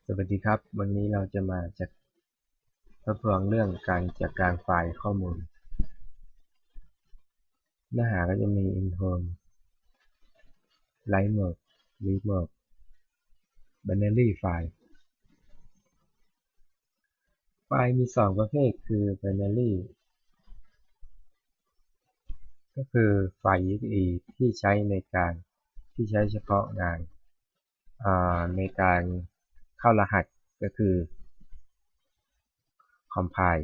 สวัสดีครับวันนี้เราจะมาทดลองเรื่องการจัดการไฟล์ข้อมูลเนื้อหาก็จะมี intro write mode read mode binary ไฟล์มี2ประเภทคือ binary ก็คือไฟล์ exe ที่ใช้เฉพาะงานในการเข้ารหัสก็คือ compile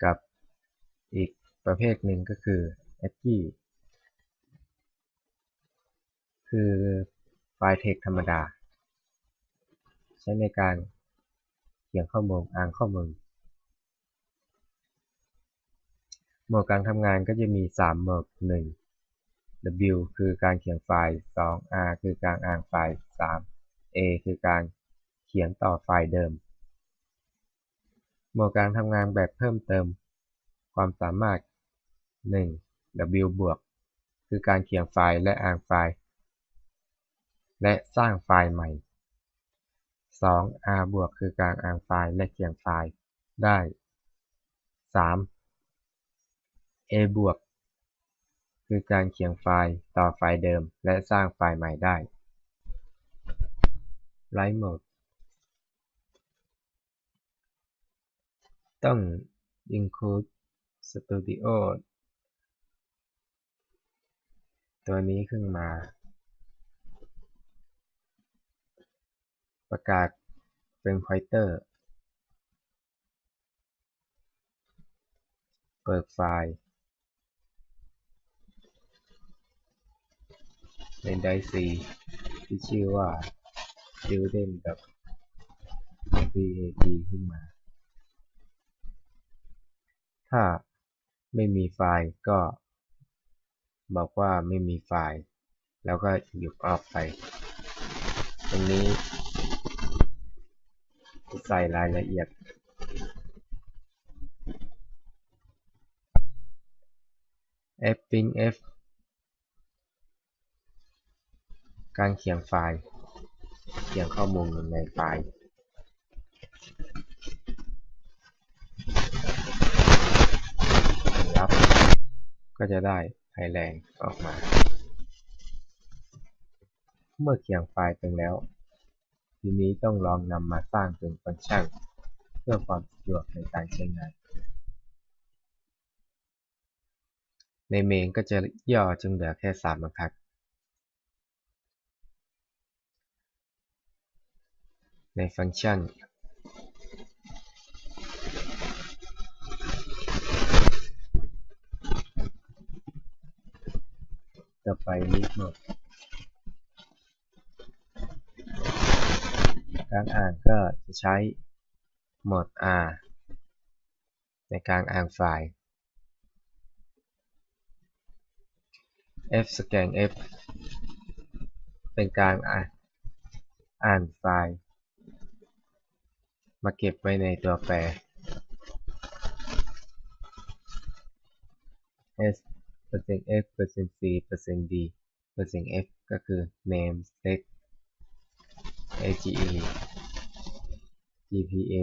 กับอีกประเภทหนึ่งก็คือ ASCII คือไฟล์ text ธรรมดาใช้ในการเขียนข้อมูลอ่านข้อมูลโหมดการทำงานก็จะมี3โหมด 1. W คือการเขียนไฟล์ 2. R คือการอ่านไฟล์ 3. A คือการเขียนต่อไฟล์เดิมโหมดการทำงานแบบเพิ่มเติมความสามารถ 1. W บวกคือการเขียนไฟล์และอ่านไฟล์และสร้างไฟล์ใหม่ 2. R บวกคือการอ่านไฟล์และเขียนไฟล์ได้ 3. A บวกคือการเขียนไฟล์ต่อไฟล์เดิมและสร้างไฟล์ใหม่ได้ Write Mode ต้อง include studio ตัวนี้ขึ้นมาประกาศเป็น pointer เปิดไฟล์ใน Drive C ที่ชื่อว่า student.bat ขึ้นมาถ้าไม่มีไฟล์ก็บอกว่าไม่มีไฟล์แล้วก็หยุดออกไปตรงนี้ใส่รายละเอียด fprintf การเขียนไฟล์เขียนข้อมูลในไฟล์รับก็จะได้ไฟล์แรงออกมาเมื่อเขียนไฟล์ไปแล้วทีนี้ต้องลองนำมาสร้างเป็นฟังก์ชันเพื่อความสะดวกในการใช้งานในเมนก็จะย่อจนเหลือแค่3บรรทัดในฟังก์ชันต่อไป read mode การอ่านก็จะใช้โหมด R ในการอ่านไฟล์ fscan f เป็นการอ่านไฟล์มาเก็บไว้ในตัวแปร s %f %c %d %f ก็คือ name text aga gpa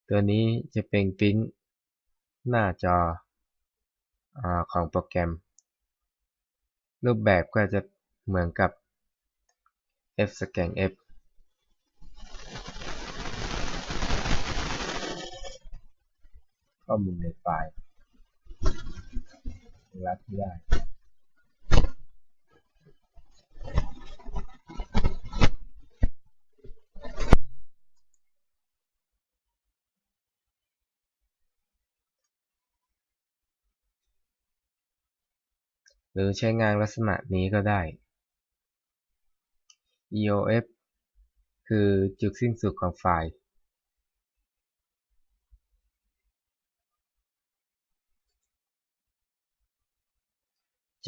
ตัวนี้จะเป็นปริ้นหน้าจอของโปรแกรมรูปแบบก็จะเหมือนกับ fscanf ข้อมูลในไฟล์รับที่ได้หรือใช้งานลักษณะนี้ก็ได้ eof คือจุดสิ้นสุดของไฟล์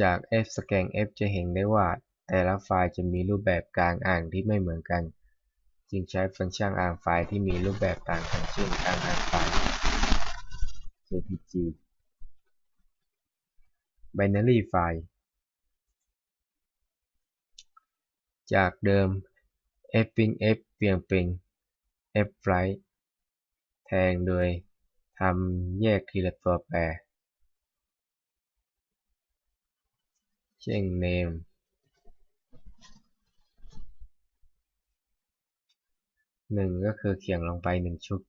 จาก fscanf จะเห็นได้ว่าแต่ละไฟล์จะมีรูปแบบการอ่านที่ไม่เหมือนกันจึงใช้ฟังก์ชันอ่านไฟล์ที่มีรูปแบบต่างกันเช่นการอ่านไฟล์ jpg binary ไฟล์จากเดิม fprintf เปลี่ยนเป็น fwrite แทนโดยทำแยกทีละตัวแปรเช่น name 1ก็คือเขียนลงไป1ชุด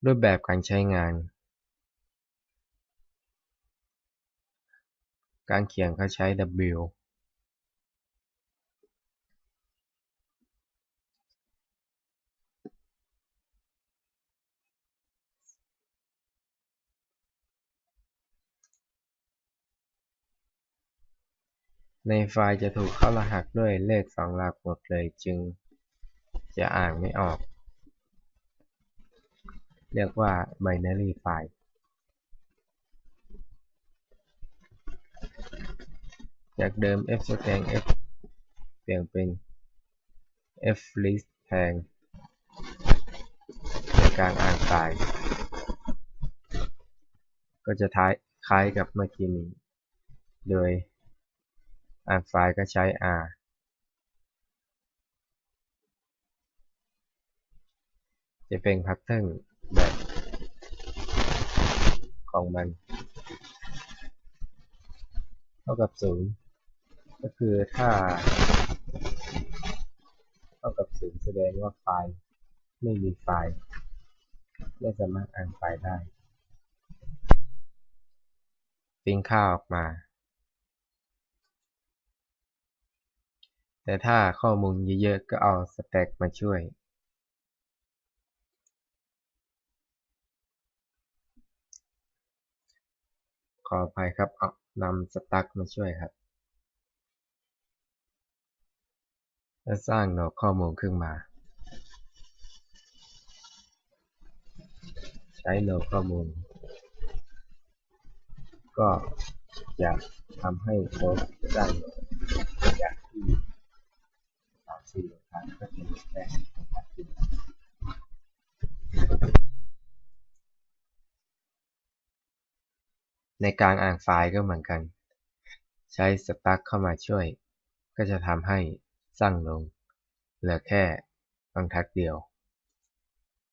รูปแบบการใช้งานการเขียนเขาใช้ w ในไฟล์จะถูกเข้ารหัสด้วยเลข2หลักหมดเลยจึงจะอ่านไม่ออกเรียกว่า binary file จากเดิม fscan f เปลี่ยนเป็น flist แทนในการอ่านไฟล์ก็จะคล้ายกับเมื่อกี้นี้โดยอ่านไฟล์ก็ใช้ r จะเป็นแพทเทิร์นแบบของมันเท่ากับ0ก็คือถ้าเท่ากับ0แสดงว่าไฟล์ไม่มีไฟล์ไม่สามารถอ่านไฟล์ได้ปริ้นค่าออกมาแต่ถ้าข้อมูลเยอะๆก็เอาสแต็กมาช่วยขออภัยครับเอานำสตั๊กมาช่วยครับและสร้างโหนดข้อมูลขึ้นมาใช้โหนดข้อมูลก็จะทำให้โค้ดได้อย่างที่3-4 ครั้งก็จะมีแค่ในการอ่านไฟล์ก็เหมือนกันใช้สตั๊กเข้ามาช่วยก็จะทำให้สั้นลงเหลือแค่บรรทัดเดียว